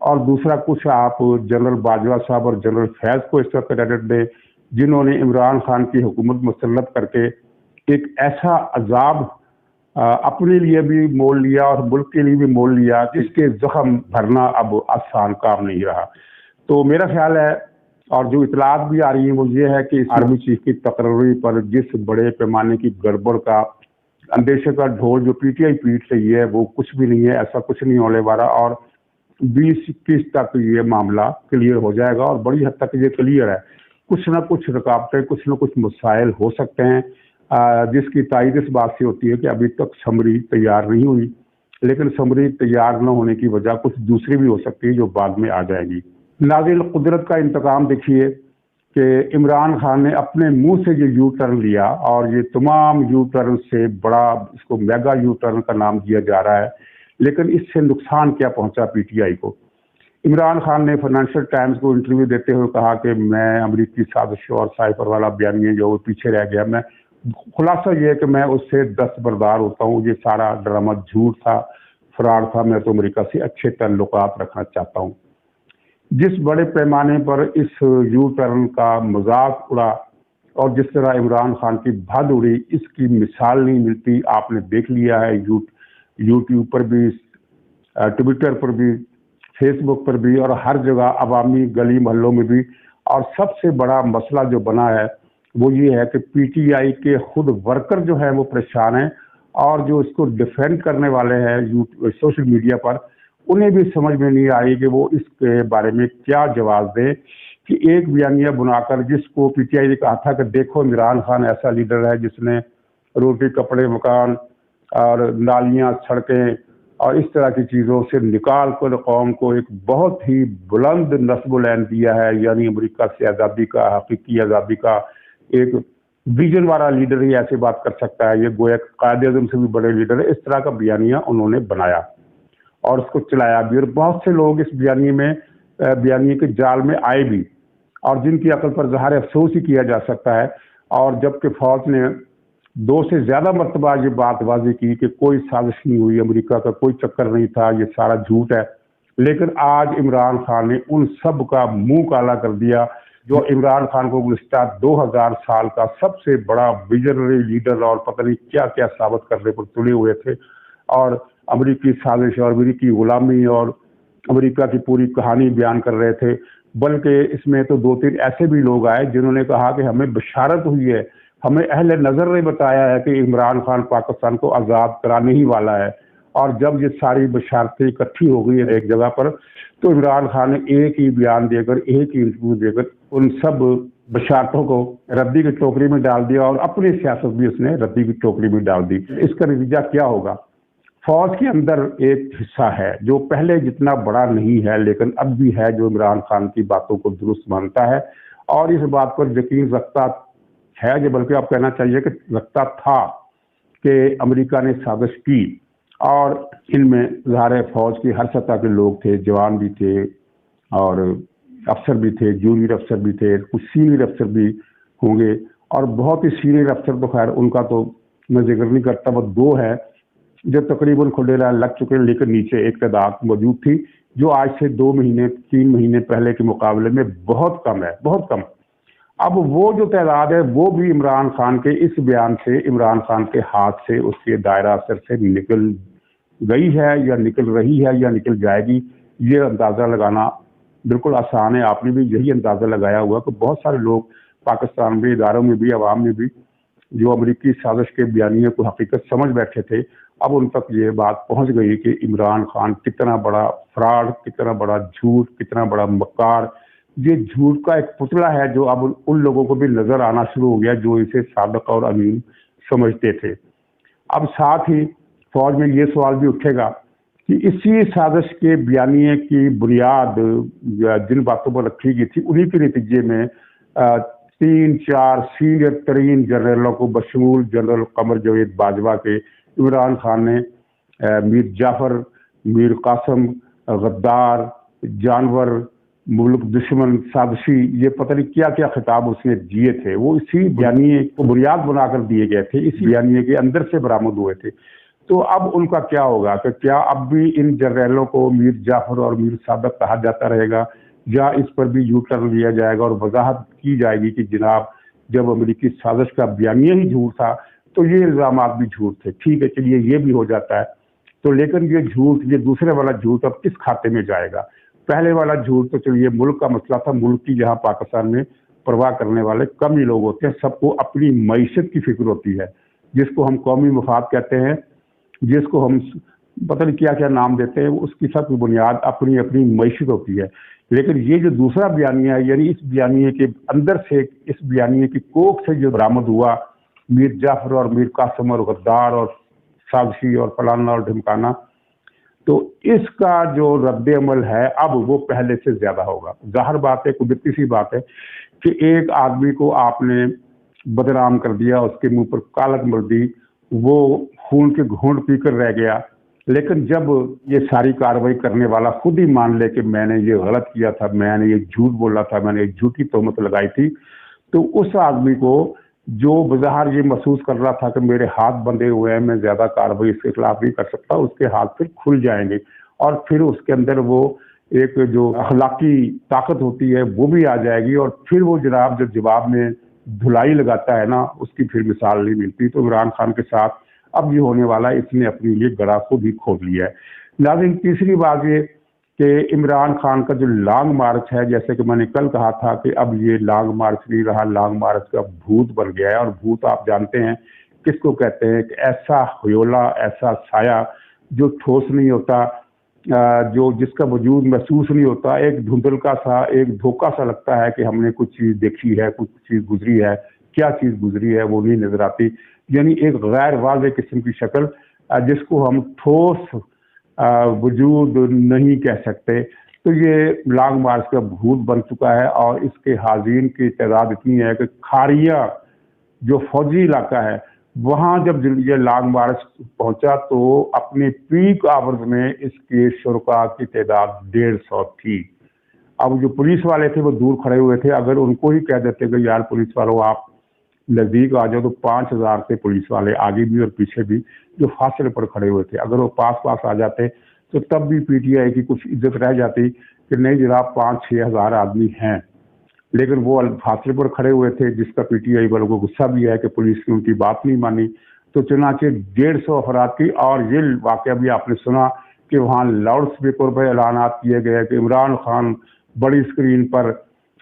اور دوسرا کچھ آپ جنرل باجوہ صاحب اور جنرل فیض کو اس طرح کریڈٹ دیں جنہوں نے عمران خان کی حکومت مسلط کر کے ایک ایسا عذاب اپنے لیے بھی مول لیا اور ملک کے لیے بھی مول لیا جس کے زخم بھرنا اب آسان کام نہیں رہا۔ تو میرا خیال ہے، اور جو اطلاعات بھی آ رہی ہیں وہ یہ ہے کہ آرمی چیف کی تقرری پر جس بڑے پیمانے کی گڑبڑ کا اندیشے کا ڈھول جو پی ٹی آئی پیٹ رہی ہے وہ کچھ بھی نہیں ہے، ایسا کچھ نہیں ہونے والا، اور 20-21 تک یہ معاملہ کلیئر ہو جائے گا، اور بڑی حد تک یہ کلیئر ہے۔ کچھ نہ کچھ رکاوٹیں، کچھ نہ کچھ مسائل ہو سکتے ہیں، جس کی تائید اس بات سے ہوتی ہے کہ ابھی تک سمری تیار نہیں ہوئی، لیکن سمری تیار نہ ہونے کی وجہ کچھ دوسری بھی ہو سکتی ہے جو بعد میں آ جائے گی۔ ناظرین، قدرت کا انتقام دیکھیے کہ عمران خان نے اپنے منہ سے یہ یو ٹرن لیا، اور یہ تمام یو ٹرن سے بڑا، اس کو میگا یو ٹرن کا نام دیا جا رہا ہے، لیکن اس سے نقصان کیا پہنچا پی ٹی آئی کو؟ عمران خان نے فائنینشیل ٹائمز کو انٹرویو دیتے ہوئے کہا کہ میں امریکی سازش اور سائفر والا بیانیہ جو پیچھے رہ گیا، میں خلاصہ یہ ہے کہ میں اس سے دستبردار ہوتا ہوں، یہ سارا ڈرامہ جھوٹ تھا، فراڈ تھا، میں تو امریکہ سے اچھے تعلقات رکھنا چاہتا ہوں۔ جس بڑے پیمانے پر اس یو ٹرن کا مذاق اڑا اور جس طرح عمران خان کی بھد اڑی، اس کی مثال نہیں ملتی۔ آپ نے دیکھ لیا ہے، یوٹیوب پر بھی، ٹویٹر پر بھی، فیس بک پر بھی، اور ہر جگہ عوامی گلی محلوں میں بھی۔ اور سب سے بڑا مسئلہ جو بنا ہے وہ یہ ہے کہ پی ٹی آئی کے خود ورکر جو ہیں وہ پریشان ہیں، اور جو اس کو ڈیفینڈ کرنے والے ہیں سوشل میڈیا پر، انہیں بھی سمجھ میں نہیں آئی کہ وہ اس کے بارے میں کیا جواز دیں، کہ ایک بیانیہ بنا کر جس کو پی ٹی آئی نے کہا تھا کہ دیکھو عمران خان ایسا لیڈر ہے جس نے روٹی کپڑے مکان اور نالیاں سڑکیں اور اس طرح کی چیزوں سے نکال کر قوم کو ایک بہت ہی بلند نصب العین دیا ہے، یعنی امریکہ سے آزادی کا، حقیقی آزادی کا ایک ویژن والا لیڈر ہی ایسے بات کر سکتا ہے، یہ گویا قائد اعظم سے بھی بڑے لیڈر ہے۔ اس طرح کا بیانیہ انہوں نے بنایا اور اس کو چلایا بھی، اور بہت سے لوگ اس بیانیے کے جال میں آئے بھی، اور جن کی عقل پر ظاہر افسوس ہی کیا جا سکتا ہے۔ اور جبکہ فوج نے 2 سے زیادہ مرتبہ یہ بات واضح کی کہ کوئی سازش نہیں ہوئی، امریکہ کا کوئی چکر نہیں تھا، یہ سارا جھوٹ ہے، لیکن آج عمران خان نے ان سب کا منہ کالا کر دیا جو عمران خان کو گزشتہ 2000 سال کا سب سے بڑا ویژنری لیڈر اور پتہ نہیں کیا کیا ثابت کرنے پر تلے ہوئے تھے، اور امریکی سازش اور امریکی غلامی اور امریکہ کی پوری کہانی بیان کر رہے تھے۔ بلکہ اس میں تو 2-3 ایسے بھی لوگ آئے جنہوں نے کہا کہ ہمیں بشارت ہوئی ہے، ہمیں اہل نظر نے بتایا ہے کہ عمران خان پاکستان کو آزاد کرانے ہی والا ہے۔ اور جب یہ ساری بشارتیں اکٹھی ہو گئی ہیں ایک جگہ پر، تو عمران خان نے ایک ہی بیان دے کر، ایک ہی انٹرویو دے کر ان سب بشارتوں کو ردی کی ٹوکری میں ڈال دیا، اور اپنی سیاست بھی اس نے ردی کی ٹوکری میں ڈال دی۔ اس کا نتیجہ کیا ہوگا؟ فوج کے اندر ایک حصہ ہے جو پہلے جتنا بڑا نہیں ہے لیکن اب بھی ہے، جو عمران خان کی باتوں کو درست مانتا ہے اور اس بات پر یقین رکھتا ہے، جو بلکہ آپ کہنا چاہیے کہ رکھتا تھا، کہ امریکہ نے سازش کی۔ اور ان میں ظاہر فوج کی ہر سطح کے لوگ تھے، جوان بھی تھے اور افسر بھی تھے، جونیئر افسر بھی تھے، کچھ سینئر افسر بھی ہوں گے، اور بہت ہی سینئر افسر تو خیر ان کا تو میں ذکر نہیں کرتا، وہ 2 ہے جو تقریباً کھلے لگ چکے ہیں، لیکن نیچے ایک تعداد موجود تھی جو آج سے 2 مہینے 3 مہینے پہلے کے مقابلے میں بہت کم ہے، بہت کم۔ اب وہ جو تعداد ہے وہ بھی عمران خان کے اس بیان سے، عمران خان کے ہاتھ سے، اس کے دائرہ اثر سے نکل گئی ہے یا نکل رہی ہے یا نکل جائے گی، یہ اندازہ لگانا بالکل آسان ہے۔ آپ نے بھی یہی اندازہ لگایا ہوا کہ بہت سارے لوگ پاکستان میں، اداروں میں بھی، عوام میں بھی، جو امریکی سازش کے بیانیے کو حقیقت سمجھ بیٹھے تھے، اب ان تک یہ بات پہنچ گئی کہ عمران خان کتنا بڑا فراڈ، کتنا بڑا جھوٹ، کتنا بڑا مکار، یہ جھوٹ کا ایک پتلا ہے جو اب ان لوگوں کو بھی نظر آنا شروع ہو گیا جو اسے صادق اور امین سمجھتے تھے۔ اب ساتھ ہی فوج میں یہ سوال بھی اٹھے گا کہ اسی سازش کے بیانیے کی بنیاد جن باتوں پر رکھی گئی تھی، انہی کے نتیجے میں 3-4 سینئر ترین جنرلوں کو بشمول جنرل قمر جاوید باجوہ کے عمران خان نے میر جعفر، میر قاسم، غدار، جانور، ملک دشمن، سازشی، یہ پتہ نہیں کیا کیا خطاب اس نے دیے تھے، وہ اسی بیانیے کو بنیاد بنا کر دیے گئے تھے، اسی بیانیے کے اندر سے برآمد ہوئے تھے۔ تو اب ان کا کیا ہوگا کہ کیا اب بھی ان جرنیلوں کو میر جعفر اور میر صادق کہا جاتا رہے گا یا اس پر بھی یو ٹرن لیا جائے گا اور وضاحت کی جائے گی کہ جناب جب امریکی سازش کا بیانیہ ہی جھوٹ تھا تو یہ الزامات بھی جھوٹ تھے، ٹھیک ہے چلیے یہ بھی ہو جاتا ہے، تو لیکن یہ جھوٹ، یہ دوسرے والا جھوٹ اب کس کھاتے میں جائے گا؟ پہلے والا جھوٹ تو چلیے ملک کا مسئلہ تھا، ملک کی جہاں پاکستان میں پرواہ کرنے والے کم ہی لوگ ہوتے ہیں، سب کو اپنی معیشت کی فکر ہوتی ہے، جس کو ہم قومی مفاد کہتے ہیں، جس کو ہم پتہ نہیں کیا کیا نام دیتے ہیں، اس کی سب کی بنیاد اپنی اپنی معیشت ہوتی ہے۔ لیکن یہ جو دوسرا بیانیہ ہے، یعنی اس بیانیے کے اندر سے، اس بیانیے کی کوکھ سے جو برآمد ہوا میر جعفر اور میر قاسم اور غدار اور سازشی اور فلانا اور ڈھمکانا، تو اس کا جو رد عمل ہے اب وہ پہلے سے زیادہ ہوگا۔ ظاہر بات ہے، قدرتی سی بات ہے کہ ایک آدمی کو آپ نے بدنام کر دیا، اس کے منہ پر کالک مل دی، وہ خون کے گھونٹ پی کر رہ گیا، لیکن جب یہ ساری کارروائی کرنے والا خود ہی مان لے کہ میں نے یہ غلط کیا تھا، میں نے یہ جھوٹ بولا تھا، میں نے ایک جھوٹی تہمت لگائی تھی، تو اس آدمی کو جو بظاہر یہ محسوس کر رہا تھا کہ میرے ہاتھ بندھے ہوئے ہیں، میں زیادہ کارروائی اس کے خلاف نہیں کر سکتا، اس کے ہاتھ پھر کھل جائیں گے اور پھر اس کے اندر وہ ایک جو اخلاقی طاقت ہوتی ہے وہ بھی آ جائے گی، اور پھر وہ جناب جو جواب میں دھلائی لگاتا ہے نا، اس کی پھر مثال نہیں ملتی۔ تو عمران خان کے ساتھ اب یہ ہونے والا ہے، اس نے اپنے لیے گڑھا خود ہی کھود لیا ہے۔ ناظرین، تیسری بات یہ کہ عمران خان کا جو لانگ مارچ ہے، جیسے کہ میں نے کل کہا تھا کہ اب یہ لانگ مارچ نہیں رہا، لانگ مارچ کا بھوت بن گیا ہے، اور بھوت آپ جانتے ہیں کس کو کہتے ہیں کہ ایسا ہیولا، ایسا سایہ جو ٹھوس نہیں ہوتا، جو جس کا وجود محسوس نہیں ہوتا، ایک دھندل کا سا، ایک دھوکہ سا لگتا ہے کہ ہم نے کچھ چیز دیکھی ہے، کچھ چیز گزری ہے، کیا چیز گزری ہے وہ نہیں نظر آتی، یعنی ایک غیر واضح قسم کی شکل جس کو ہم ٹھوس وجود نہیں کہہ سکتے۔ تو یہ لانگ مارچ کا بھوت بن چکا ہے، اور اس کے حاضرین کی تعداد اتنی ہے کہ کھاریا جو فوجی علاقہ ہے وہاں جب یہ لانگ مارچ پہنچا تو اپنے پیک آورز میں اس کے شرکاء کی تعداد 150 تھی۔ اب جو پولیس والے تھے وہ دور کھڑے ہوئے تھے، اگر ان کو ہی کہہ دیتے کہ یار پولیس والوں آپ نزدیک آ جاؤ، تو 5000 تھے پولیس والے آگے بھی اور پیچھے بھی جو فاصلے پر کھڑے ہوئے تھے، اگر وہ پاس آ جاتے تو تب بھی پی ٹی آئی کی کچھ عزت رہ جاتی کہ نہیں جناب 5-6 ہزار آدمی ہیں، لیکن وہ فاصلے پر کھڑے ہوئے تھے، جس کا پی ٹی آئی والوں کو غصہ بھی ہے کہ پولیس کی ان کی بات نہیں مانی، تو چنانچہ 150 افراد کی۔ اور یہ واقعہ بھی آپ نے سنا کہ وہاں لاؤڈ اسپیکر پہ اعلانات کیے گئے کہ عمران خان بڑی اسکرین پر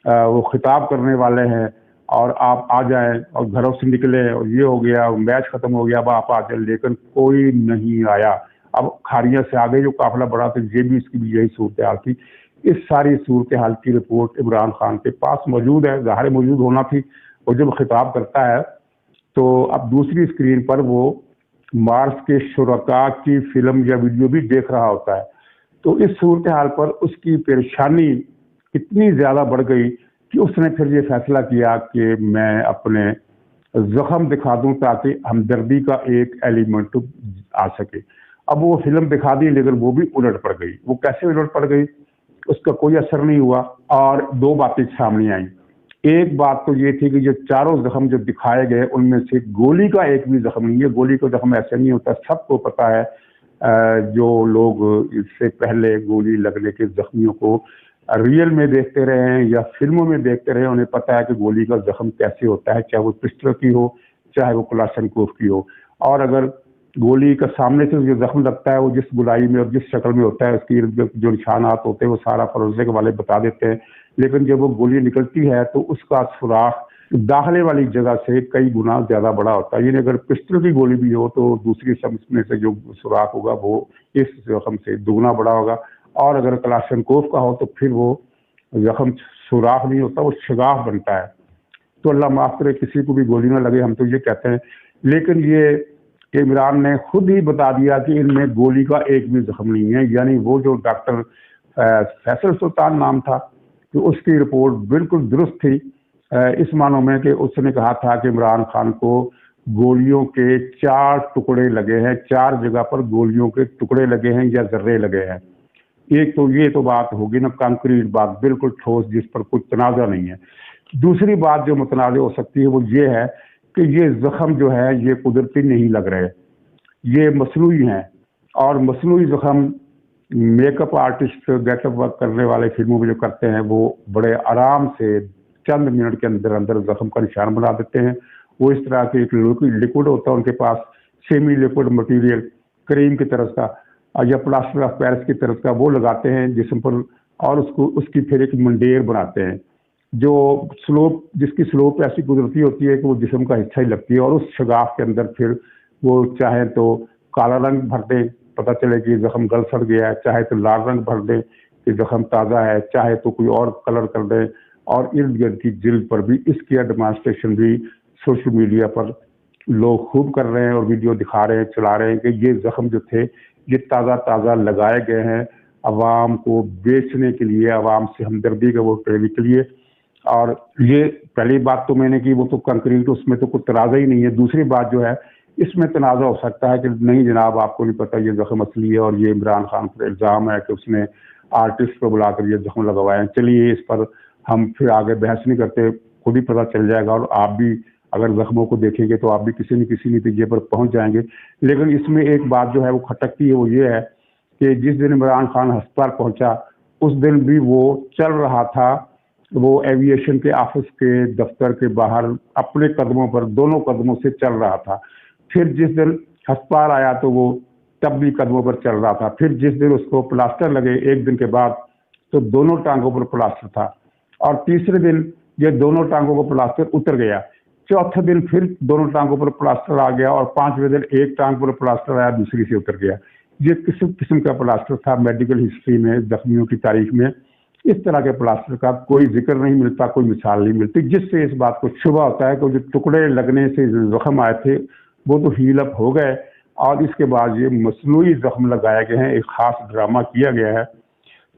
وہ خطاب کرنے والے ہیں اور آپ آ جائیں اور گھروں سے نکلیں، اور یہ ہو گیا، میچ ختم ہو گیا، اب آپ آ جائیں، لیکن کوئی نہیں آیا۔ اب کھاریاں سے آگے جو قافلہ بڑھا تھا، یہ بھی اس کی بھی یہی صورتحال تھی۔ اس ساری صورتحال کی رپورٹ عمران خان کے پاس موجود ہے، ظاہر موجود ہونا تھی، اور جب خطاب کرتا ہے تو اب دوسری اسکرین پر وہ مارس کے شرکاء کی فلم یا ویڈیو بھی دیکھ رہا ہوتا ہے۔ تو اس صورتحال پر اس کی پریشانی اتنی زیادہ بڑھ گئی کہ اس نے پھر یہ فیصلہ کیا کہ میں اپنے زخم دکھا دوں تاکہ ہمدردی کا ایک ایلیمنٹ آ سکے۔ اب وہ فلم دکھا دی، لیکن وہ بھی الٹ پڑ گئی۔ وہ کیسے الٹ پڑ گئی؟ اس کا کوئی اثر نہیں ہوا، اور دو باتیں سامنے آئیں۔ ایک بات تو یہ تھی کہ جو چاروں زخم جو دکھائے گئے ان میں سے گولی کا ایک بھی زخم نہیں ہے۔ گولی کا زخم ایسے نہیں ہوتا، سب کو پتا ہے، جو لوگ اس سے پہلے گولی لگنے کے زخمیوں کو ریئل میں دیکھتے رہے ہیں یا فلموں میں دیکھتے رہے ہیں، انہیں پتا ہے کہ گولی کا زخم کیسے ہوتا ہے، چاہے وہ پسٹل کی ہو، چاہے وہ کلاشنکوف کی ہو۔ اور اگر گولی کا سامنے سے جو زخم لگتا ہے وہ جس گولائی میں اور جس شکل میں ہوتا ہے، اس کی جو نشانات ہوتے ہیں وہ سارا فورنسک والے بتا دیتے ہیں، لیکن جب وہ گولی نکلتی ہے تو اس کا سوراخ داخلے والی جگہ سے کئی گنا زیادہ بڑا ہوتا ہے۔ یعنی اگر پسٹل کی گولی بھی ہو تو دوسری شخص میں سے جو سوراخ ہوگا وہ اس زخم سے دگنا بڑا ہوگا، اور اگر کلاشنکوف کا ہو تو پھر وہ زخم سوراخ نہیں ہوتا، وہ شگاف بنتا ہے۔ تو اللہ معاف کرے کسی کو بھی گولی نہ لگے، ہم تو یہ کہتے ہیں، لیکن یہ عمران نے خود ہی بتا دیا کہ ان میں گولی کا ایک بھی زخم نہیں ہے۔ یعنی وہ جو ڈاکٹر فیصل سلطان نام تھا کہ اس کی رپورٹ بالکل درست تھی، اس معنوں میں کہ اس نے کہا تھا کہ عمران خان کو گولیوں کے 4 ٹکڑے لگے ہیں، 4 جگہ پر گولیوں کے ٹکڑے لگے ہیں یا ذرے لگے ہیں۔ ایک تو یہ تو بات ہوگی نا کانکریٹ بات، بالکل ٹھوس، جس پر کوئی تنازع نہیں ہے۔ دوسری بات جو متنازع ہو سکتی ہے وہ یہ ہے کہ یہ زخم جو ہے یہ قدرتی نہیں لگ رہے، یہ مصنوعی ہیں، اور مصنوعی زخم make up artist get up work کرنے والے فلموں میں جو کرتے ہیں وہ بڑے آرام سے چند منٹ کے اندر اندر زخم کا نشان بنا دیتے ہیں. وہ اس طرح کے ایک لکوڈ ہوتا ہے ان کے پاس، سیمی لکوڈ مٹیریل کریم کی طرح کا یا پلاسٹر آف پیرس کی طرح کا، وہ لگاتے ہیں جسم پر اور اس کی پھر ایک منڈیر بناتے ہیں جو جس کی سلوپ ایسی قدرتی ہوتی ہے کہ وہ جسم کا حصہ ہی لگتی ہے، اور اس شگاف کے اندر پھر وہ چاہیں تو کالا رنگ بھر دیں، پتہ چلے کہ زخم گل سڑ گیا ہے، چاہے تو لال رنگ بھر دیں کہ زخم تازہ ہے، چاہے تو کوئی اور کلر کر دیں. اور ارد گرد کی جلد پر بھی اس کی ڈیمانسٹریشن بھی سوشل میڈیا پر لوگ خوب کر رہے ہیں اور ویڈیو دکھا رہے ہیں، چلا رہے ہیں کہ یہ زخم جو تھے یہ تازہ لگائے گئے ہیں عوام کو بیچنے کے لیے، عوام سے ہمدردی کا ووٹ لینے کے لیے. اور یہ پہلی بات تو میں نے کی، وہ تو کنکریٹ، اس میں تو کوئی تنازع ہی نہیں ہے. دوسری بات جو ہے اس میں تنازع ہو سکتا ہے کہ نہیں جناب آپ کو نہیں پتہ یہ زخم اصلی ہے اور یہ عمران خان پر الزام ہے کہ اس نے آرٹسٹ کو بلا کر یہ زخم لگوائے ہیں. چلیے اس پر ہم پھر آگے بحث نہیں کرتے، خود ہی پتہ چل جائے گا، اور آپ بھی اگر زخموں کو دیکھیں گے تو آپ بھی کسی نہ کسی نتیجے پر پہنچ جائیں گے. لیکن اس میں ایک بات جو ہے وہ کھٹکتی ہے، وہ یہ ہے کہ جس دن عمران خان ہسپتال پہنچا اس دن بھی وہ چل رہا تھا، وہ ایویشن کے آفس کے دفتر کے باہر اپنے قدموں پر، دونوں قدموں سے چل رہا تھا. پھر جس دن ہسپتال آیا تو وہ تب بھی قدموں پر چل رہا تھا. پھر جس دن اس کو پلاسٹر لگے ایک دن کے بعد تو دونوں ٹانگوں پر پلاسٹر تھا، اور تیسرے دن یہ دونوں ٹانگوں کو پلاسٹر اتر گیا. چوتھے دن پھر دونوں ٹانگوں پر پلاسٹر آ گیا، اور پانچویں دن ایک ٹانگ پر پلاسٹر آیا، دوسری سے اتر گیا. یہ کس قسم کا پلاسٹر تھا؟ میڈیکل ہسٹری میں، زخمیوں کی تاریخ میں اس طرح کے پلاسٹر کا کوئی ذکر نہیں ملتا، کوئی مثال نہیں ملتی، جس سے اس بات کو شبہ ہوتا ہے کہ جو ٹکڑے لگنے سے زخم آئے تھے وہ تو ہیل اپ ہو گئے، اور اس کے بعد یہ مصنوعی زخم لگائے گئے ہیں، ایک خاص ڈرامہ کیا گیا ہے.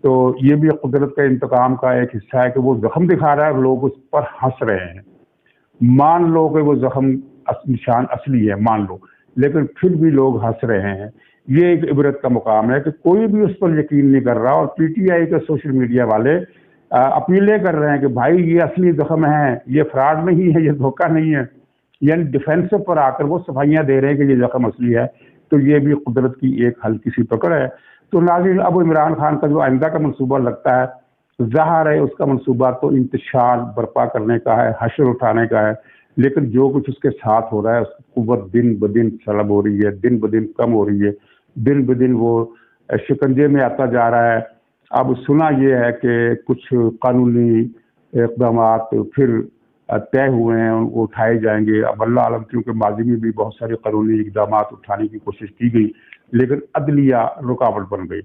تو یہ بھی قدرت کا انتقام کا ایک حصہ ہے کہ وہ زخم دکھا رہا ہے اور لوگ اس پر ہنس رہے ہیں. مان لو کہ وہ زخم نشان اصلی ہے، مان لو، لیکن پھر بھی لوگ ہنس رہے ہیں. یہ ایک عبرت کا مقام ہے کہ کوئی بھی اس پر یقین نہیں کر رہا، اور پی ٹی آئی کے سوشل میڈیا والے اپیلیں کر رہے ہیں کہ بھائی یہ اصلی زخم ہے، یہ فراڈ نہیں ہے، یہ دھوکہ نہیں ہے. یعنی ڈیفینس پر آ کر وہ صفائیاں دے رہے ہیں کہ یہ زخم اصلی ہے. تو یہ بھی قدرت کی ایک ہلکی سی پکڑ ہے. تو ناظرین، اب عمران خان کا جو آئندہ کا منصوبہ لگتا ہے، ظاہر ہے اس کا منصوبہ تو انتشار برپا کرنے کا ہے، حشر اٹھانے کا ہے، لیکن جو کچھ اس کے ساتھ ہو رہا ہے اس کی قوت دن بدن سلب ہو رہی ہے، دن بدن کم ہو رہی ہے، دن بدن وہ شکنجے میں آتا جا رہا ہے. اب سنا یہ ہے کہ کچھ قانونی اقدامات پھر طے ہوئے ہیں، وہ اٹھائے جائیں گے. اب اللہ عالم، کیونکہ ماضی میں بھی بہت سارے قانونی اقدامات اٹھانے کی کوشش کی گئی لیکن عدلیہ رکاوٹ بن گئی.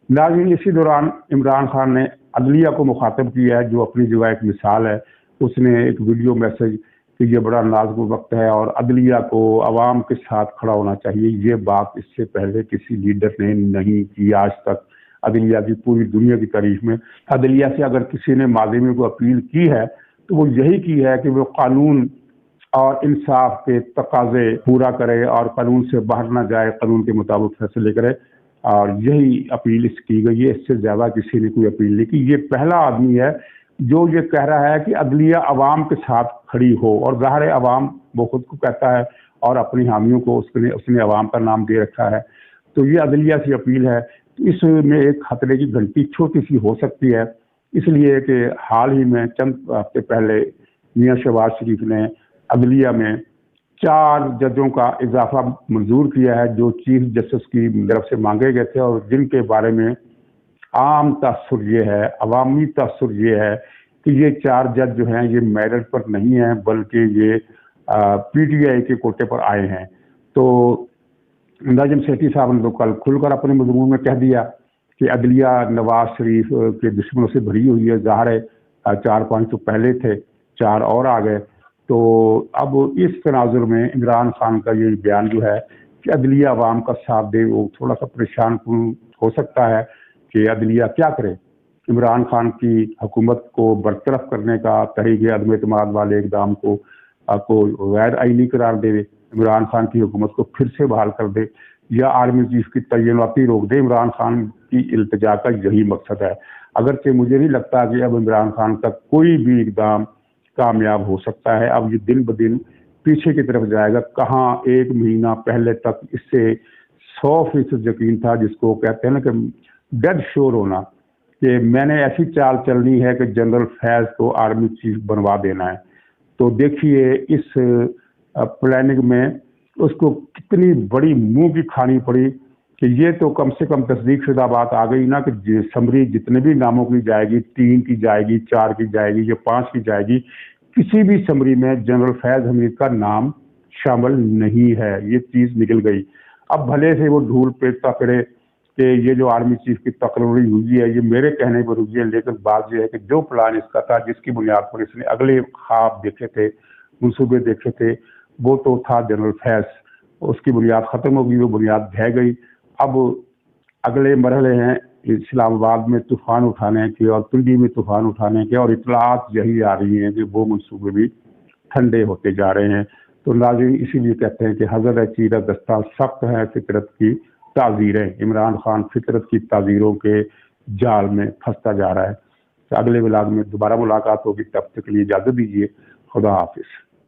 ناظرین، اسی دوران عمران خان نے عدلیہ کو مخاطب کیا ہے، جو اپنی جگہ ایک مثال ہے. اس نے ایک ویڈیو میسج کہ یہ بڑا نازک وقت ہے اور عدلیہ کو عوام کے ساتھ کھڑا ہونا چاہیے. یہ بات اس سے پہلے کسی لیڈر نے نہیں کی آج تک عدلیہ کی پوری دنیا کی تاریخ میں. عدلیہ سے اگر کسی نے ماضی میں کوئی اپیل کی ہے تو وہ یہی کی ہے کہ وہ قانون اور انصاف کے تقاضے پورا کرے اور قانون سے باہر نہ جائے، قانون کے مطابق فیصلے کرے. اور یہی اپیل اس کی گئی ہے، اس سے زیادہ کسی نے کوئی اپیل نہیں کی. یہ پہلا آدمی ہے جو یہ کہہ رہا ہے کہ عدلیہ عوام کے ساتھ کھڑی ہو، اور ظاہر عوام وہ خود کو کہتا ہے اور اپنی حامیوں کو اس نے عوام کا نام دے رکھا ہے. تو یہ عدلیہ سے اپیل ہے. اس میں ایک خطرے کی گھنٹی چھوٹی سی ہو سکتی ہے، اس لیے کہ حال ہی میں چند ہفتے پہلے میاں شہباز شریف نے عدلیہ میں 4 ججوں کا اضافہ منظور کیا ہے جو چیف جسٹس کی طرف سے مانگے گئے تھے، اور جن کے بارے میں عام تاثر یہ ہے، عوامی تاثر یہ ہے کہ یہ 4 جج جو ہیں یہ میرٹ پر نہیں ہیں بلکہ یہ پی ٹی آئی کے کوٹے پر آئے ہیں. تو ناظم سیٹھی صاحب نے تو کل کھل کر اپنے مضمون میں کہہ دیا کہ عدلیہ نواز شریف کے دشمنوں سے بھری ہوئی ہے. ظاہر ہے 4-5 تو پہلے تھے، 4 اور آ گئے. تو اب اس تناظر میں عمران خان کا یہ بیان جو ہے کہ عدلیہ عوام کا ساتھ دے، وہ تھوڑا سا پریشان ہو سکتا ہے کہ عدلیہ کیا کرے. عمران خان کی حکومت کو برطرف کرنے کا تحریک عدم اعتماد والے اقدام کو غیر آئینی قرار دے، عمران خان کی حکومت کو پھر سے بحال کر دے، یا آرمی چیف کی تعیناتی روک دے. عمران خان کی التجا کا یہی مقصد ہے. اگرچہ مجھے نہیں لگتا کہ اب عمران خان کا کوئی بھی اقدام کامیاب ہو سکتا ہے. اب یہ دن بدن پیچھے کی طرف جائے گا. کہاں ایک مہینہ پہلے تک اس سے 100% یقین تھا، جس کو کہتے ہیں نا کہ ڈیڈ شور ہونا، کہ میں نے ایسی چال چلنی ہے کہ جنرل فیض کو آرمی چیف بنوا دینا ہے. تو دیکھیے اس پلاننگ میں اس کو کتنی بڑی منہ کی کھانی پڑی کہ یہ تو کم سے کم تصدیق شدہ بات آ گئی نا کہ سمری جتنے بھی ناموں کی جائے گی، 3 کی جائے گی، 4 کی جائے گی یا 5 کی جائے گی، کسی بھی سمری میں جنرل فیض حمید کا نام شامل نہیں ہے. یہ چیز نکل گئی. اب بھلے سے وہ ڈھول پیٹتا پھرے کہ یہ جو آرمی چیف کی تقرری ہوئی ہے یہ میرے کہنے پر ہوئی ہے، لیکن بات یہ ہے کہ جو پلان اس کا تھا، جس کی بنیاد پر اس نے اگلے خواب دیکھے تھے، منصوبے دیکھے تھے، وہ تو تھا جنرل فیض. اس کی بنیاد ختم ہو گئی، وہ بنیاد ڈھہ گئی. اب اگلے مرحلے ہیں اسلام آباد میں طوفان اٹھانے کے اور پنڈی میں طوفان اٹھانے کے، اور اطلاعات یہی آ رہی ہیں کہ وہ منصوبے بھی ٹھنڈے ہوتے جا رہے ہیں. تو ناظرین اسی لیے کہتے ہیں کہ حضرت چیرہ دستہ سخت ہے فطرت کی تعزیریں. عمران خان فطرت کی تعزیروں کے جال میں پھنستا جا رہا ہے. اگلے ولاگ میں دوبارہ ملاقات ہوگی، تب تک کے لیے اجازت دیجیے. خدا حافظ.